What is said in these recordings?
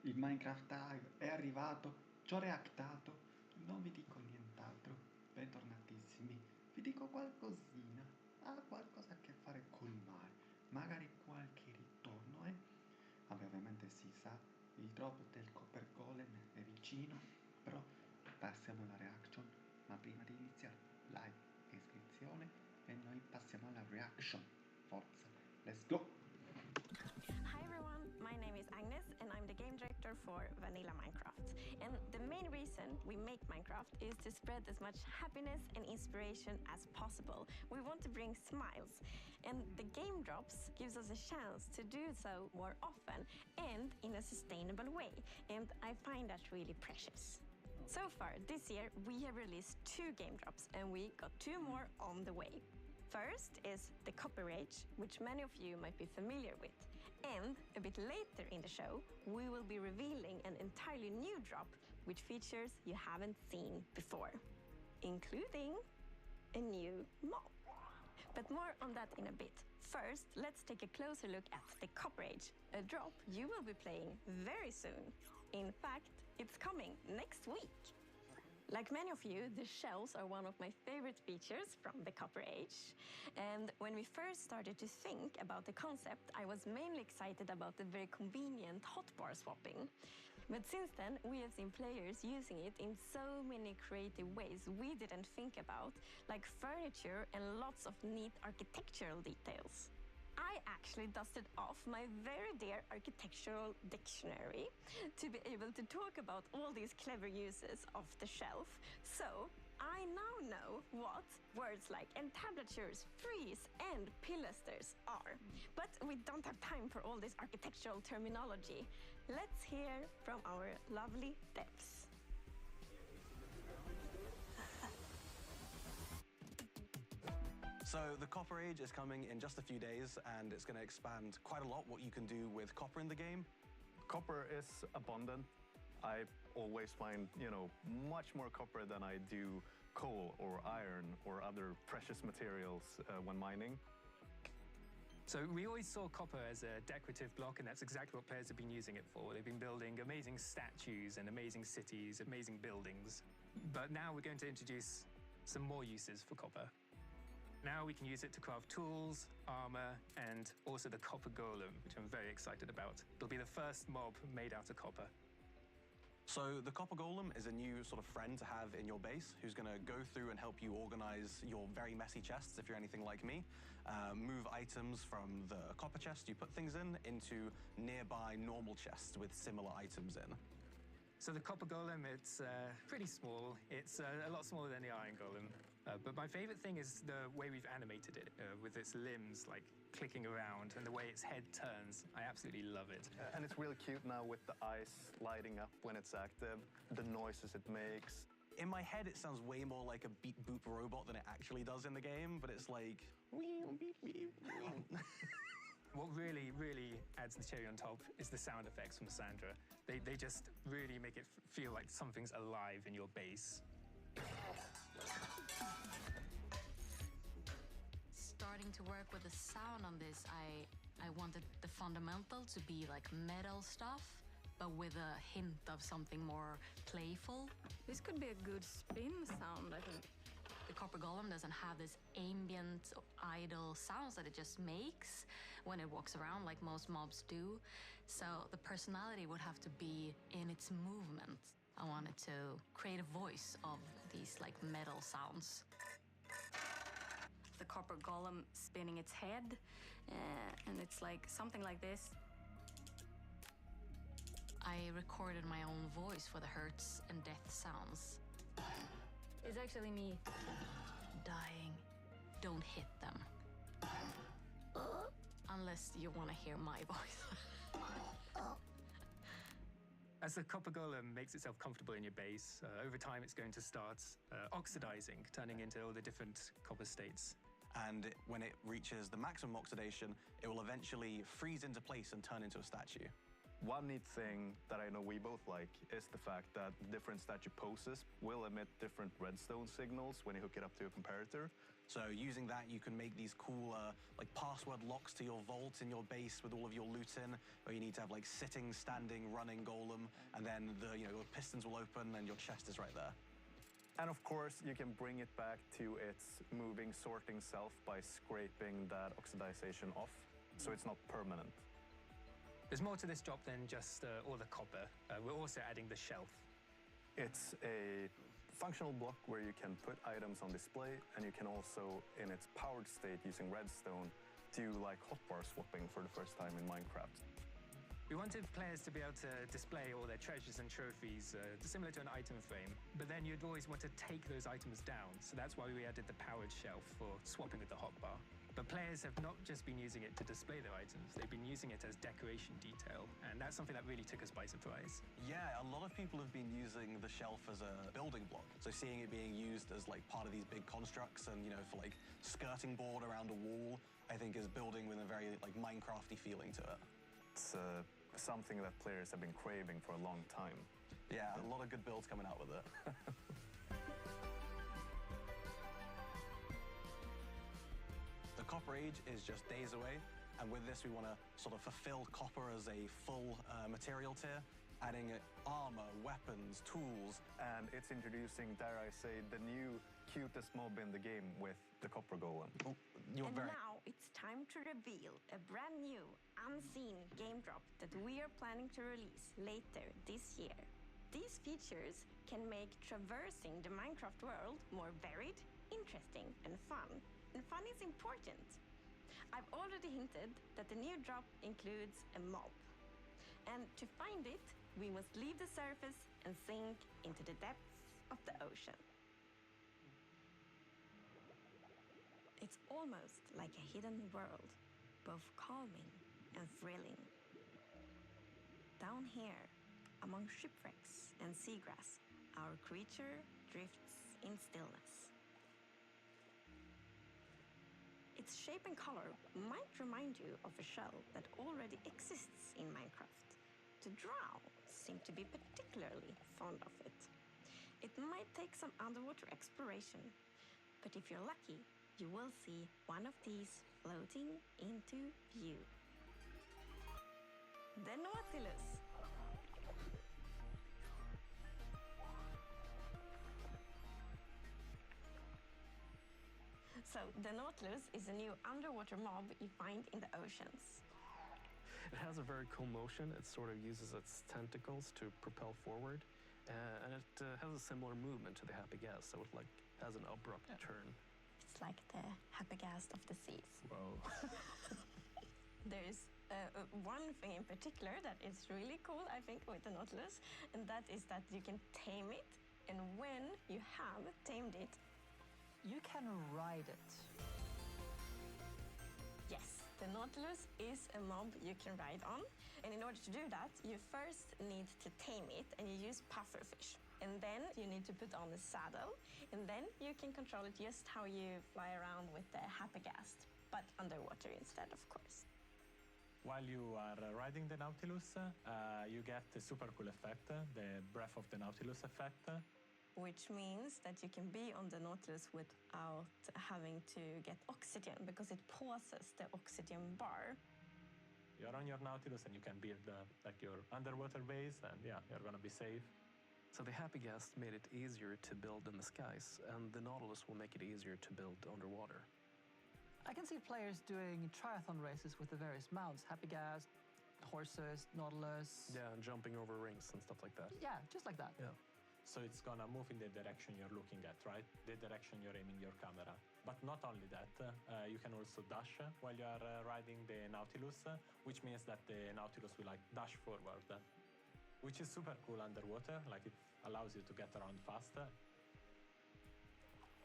Il Minecraft Live è arrivato, ci ho reactato, non vi dico nient'altro, bentornatissimi, vi dico qualcosina, ha qualcosa a che fare col mare, magari qualche ritorno, Vabbè, ovviamente si sa, il drop del Copper Golem è vicino, però passiamo alla reaction, ma prima di iniziare, like e iscrizione, e noi passiamo alla reaction, forza, let's go! Hi everyone, my name is Agnes and I'm the game director for Vanilla Minecraft. And the main reason we make Minecraft is to spread as much happiness and inspiration as possible. We want to bring smiles, and the game drops gives us a chance to do so more often and in a sustainable way. And I find that really precious. So far this year we have released 2 game drops and we got 2 more on the way. First is the Copper Age, which many of you might be familiar with. And a bit later in the show, we will be revealing an entirely new drop with features you haven't seen before, including a new mob. But more on that in a bit. First, let's take a closer look at the Copper Age, a drop you will be playing very soon. In fact, it's coming next week. Like many of you, the shells are one of my favorite features from the Copper Age. And when we first started to think about the concept, I was mainly excited about the very convenient hotbar swapping. But since then, we have seen players using it in so many creative ways we didn't think about, like furniture and lots of neat architectural details. I actually dusted off my very dear architectural dictionary to be able to talk about all these clever uses of the shelf. So I now know what words like entablatures, frieze, and pilasters are. But we don't have time for all this architectural terminology. Let's hear from our lovely devs. So the Copper Age is coming in just a few days, and it's going to expand quite a lot what you can do with copper in the game. Copper is abundant. I always find, much more copper than I do coal or iron or other precious materials when mining. So we always saw copper as a decorative block, and that's exactly what players have been using it for. They've been building amazing statues and amazing cities, amazing buildings. But now we're going to introduce some more uses for copper. Now we can use it to craft tools, armor, and also the copper golem, which I'm very excited about. It'll be the first mob made out of copper. So the copper golem is a new sort of friend to have in your base who's going to go through and help you organize your very messy chests, if you're anything like me. Move items from the copper chest you put things in into nearby normal chests with similar items in. So the copper golem, it's pretty small. It's a lot smaller than the iron golem. But my favorite thing is the way we've animated it, with its limbs like clicking around and the way its head turns. I absolutely love it. And it's really cute now with the eyes lighting up when it's active, the noises it makes. In my head, it sounds way more like a beep boop robot than it actually does in the game, but it's like... What really adds the cherry on top is the sound effects from Sandra. They just really make it feel like something's alive in your base. Starting to work with the sound on this, I wanted the fundamental to be like metal stuff, but with a hint of something more playful. This could be a good spin sound, I think. The copper golem doesn't have this ambient, idle sounds that it just makes when it walks around like most mobs do. So the personality would have to be in its movement. I wanted to create a voice of these like metal sounds. The copper golem spinning its head, and it's like something like this. I recorded my own voice for the hurts and death sounds. It's actually me. Dying. Don't hit them. Unless you want to hear my voice. As the copper golem makes itself comfortable in your base, over time it's going to start oxidizing, turning into all the different copper states. And when it reaches the maximum oxidation, it will eventually freeze into place and turn into a statue. One neat thing that I know we both like is the fact that different statue poses will emit different redstone signals when you hook it up to a comparator. So using that, you can make these cool like password locks to your vault in your base with all of your loot in, where you need to have like sitting, standing, running golem, and then your pistons will open and your chest is right there. And of course, you can bring it back to its moving, sorting self by scraping that oxidization off, so it's not permanent. There's more to this drop than just all the copper. We're also adding the shelf. It's a functional block where you can put items on display, and you can also, in its powered state using redstone, do like hotbar swapping for the first time in Minecraft. We wanted players to be able to display all their treasures and trophies, similar to an item frame, but then you'd always want to take those items down, so that's why we added the powered shelf for swapping with the hotbar. But players have not just been using it to display their items, they've been using it as decoration detail, and that's something that really took us by surprise. Yeah, a lot of people have been using the shelf as a building block. So seeing it being used as like part of these big constructs and, for like skirting board around a wall, I think is building with a very like Minecrafty feeling to it. It's something that players have been craving for a long time. Yeah, a lot of good builds coming out with it. The Copper Age is just days away, and with this we want to sort of fulfill copper as a full material tier, adding armor, weapons, tools. And it's introducing, dare I say, the new cutest mob in the game with the Copper Golem. Oh, Now it's time to reveal a brand new, unseen game drop that we are planning to release later this year. These features can make traversing the Minecraft world more varied, interesting, and fun. And fun is important. I've already hinted that the new drop includes a mob. And to find it, we must leave the surface and sink into the depths of the ocean. It's almost like a hidden world, both calming and thrilling. Down here, among shipwrecks and seagrass, our creature drifts in stillness. Its shape and color might remind you of a shell that already exists in Minecraft. The drow seem to be particularly fond of it. It might take some underwater exploration, but if you're lucky, you will see one of these floating into view. The Nautilus. So, the Nautilus is a new underwater mob you find in the oceans. It has a very cool motion. It sort of uses its tentacles to propel forward, and it has a similar movement to the Happy Gas, so it has an abrupt turn. It's like the Happy-Gast of the seas. Whoa. There's one thing in particular that is really cool, I think, with the Nautilus, and that is that you can tame it, and when you have tamed it, you can ride it. Yes, the Nautilus is a mob you can ride on, and in order to do that, you first need to tame it, and you use pufferfish. And then you need to put on a saddle, and then you can control it just how you fly around with the Happy-Gast, but underwater instead, of course. While you are riding the Nautilus, you get the super cool effect, the Breath of the Nautilus effect. Which means that you can be on the Nautilus without having to get oxygen, because it pauses the oxygen bar. You're on your Nautilus and you can build like your underwater base, and yeah, you're gonna be safe. So the Happy Gas made it easier to build in the skies, and the Nautilus will make it easier to build underwater. I can see players doing triathlon races with the various mounts, Happy Gas, horses, Nautilus. Yeah, and jumping over rings and stuff like that. Yeah, just like that. Yeah. So it's gonna move in the direction you're looking at, right? The direction you're aiming your camera. But not only that, you can also dash while you are riding the Nautilus, which means that the Nautilus will like dash forward, which is super cool underwater. Like it allows you to get around faster.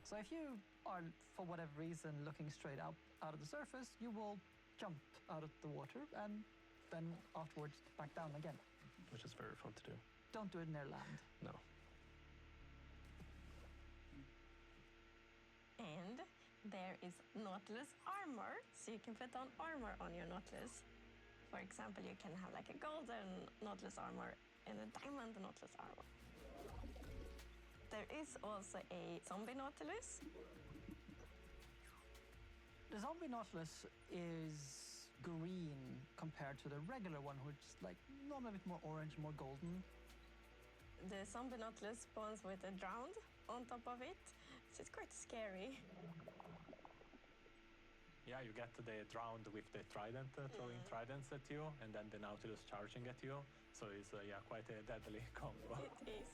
So if you are, for whatever reason, looking straight out of the surface, you will jump out of the water and then afterwards back down again. Which is very fun to do. Don't do it near land. No. And there is Nautilus armor, so you can put on armor on your Nautilus. For example, you can have like a golden Nautilus armor and a diamond Nautilus armor. There is also a zombie Nautilus. The zombie Nautilus is green compared to the regular one, which is like normally a bit more orange, more golden. The zombie Nautilus spawns with a drowned on top of it, so it's quite scary. Yeah, you get the drowned with the trident, throwing tridents at you, and then the Nautilus charging at you. So it's quite a deadly combo. It is.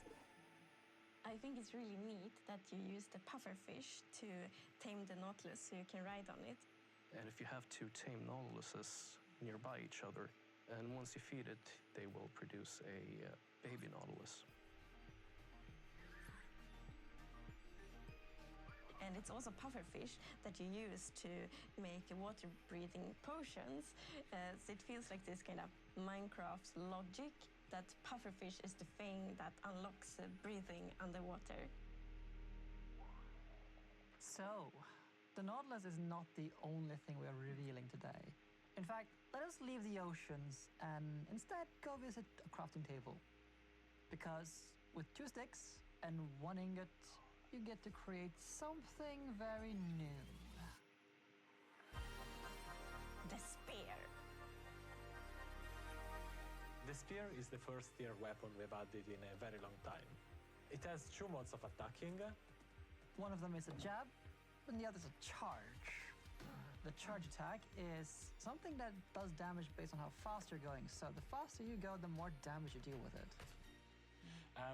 I think it's really neat that you use the pufferfish to tame the Nautilus so you can ride on it. And if you have two tame Nautiluses nearby each other, and once you feed it, they will produce a baby Nautilus. And it's also pufferfish that you use to make water-breathing potions. So it feels like this kind of Minecraft logic that pufferfish is the thing that unlocks breathing underwater. So, the Nautilus is not the only thing we are revealing today. In fact, let us leave the oceans and instead go visit a crafting table. Because with 2 sticks and 1 ingot, you get to create something very new. The spear. The spear is the first tier weapon we've added in a very long time. It has 2 modes of attacking. One of them is a jab, and the other is a charge. The charge attack is something that does damage based on how fast you're going. So the faster you go, the more damage you deal with it.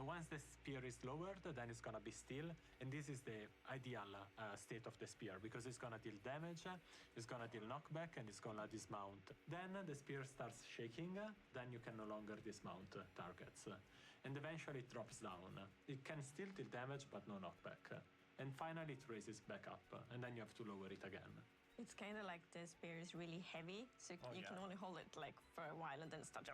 Once the spear is lowered, then it's gonna be still, and this is the ideal state of the spear, because it's gonna deal damage, it's gonna deal knockback, and it's gonna dismount. Then the spear starts shaking, then you can no longer dismount targets. And eventually it drops down. It can still deal damage, but no knockback. And finally it raises back up, and then you have to lower it again. It's kind of like the spear is really heavy, so you can only hold it like for a while and then start.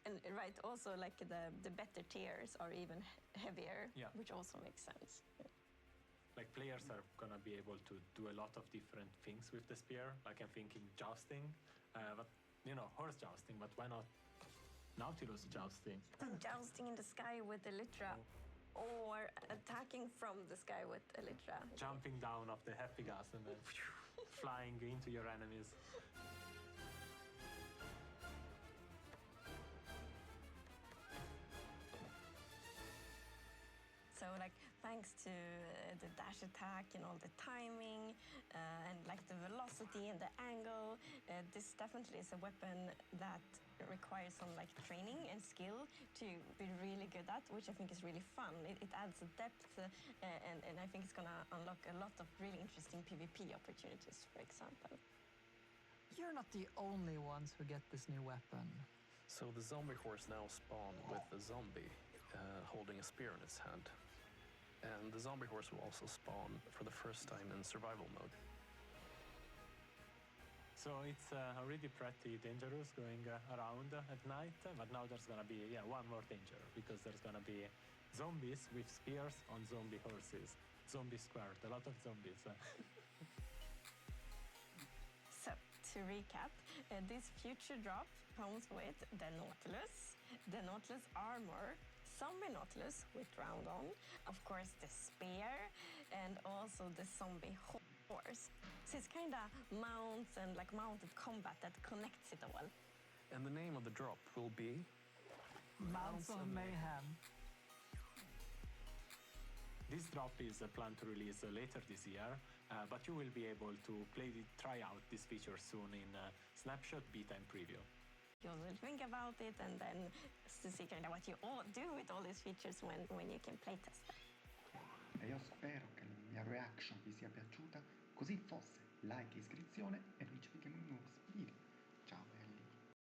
And right, also like the better tiers are even heavier, which also makes sense. Like players are gonna be able to do a lot of different things with the spear. Like I'm thinking jousting, but horse jousting. But why not Nautilus jousting? Jousting in the sky with Elytra. Or attacking from the sky with Elytra. Jumping down off the happy gas and then flying into your enemies. So like thanks to the dash attack and all the timing and like the velocity and the angle, this definitely is a weapon that requires some like training and skill to be really good at, which I think is really fun. It adds a depth and I think it's gonna unlock a lot of really interesting PvP opportunities, for example. You're not the only ones who get this new weapon. So the zombie horse now spawn with the zombie holding a spear in its hand. And the zombie horse will also spawn for the first time in survival mode. So it's already pretty dangerous going around at night, but now there's gonna be one more danger, because there's gonna be zombies with spears on zombie horses. Zombie squared, a lot of zombies. So to recap, this future drop comes with the Nautilus armor, zombie Nautilus with round on, of course the spear, and also the zombie horse. So it's kind of mounts and like mounted combat that connects it all. And the name of the drop will be Mounts of Mayhem. This drop is planned to release later this year, but you will be able to try out this feature soon in Snapshot, Beta, and Preview. You will think about it and then to see kind of what you all do with all these features when you can playtest them. E io spero che la mia reaction vi sia piaciuta, così fosse like e iscrizione e noi ci vediamo in un nuovo video. Ciao belli!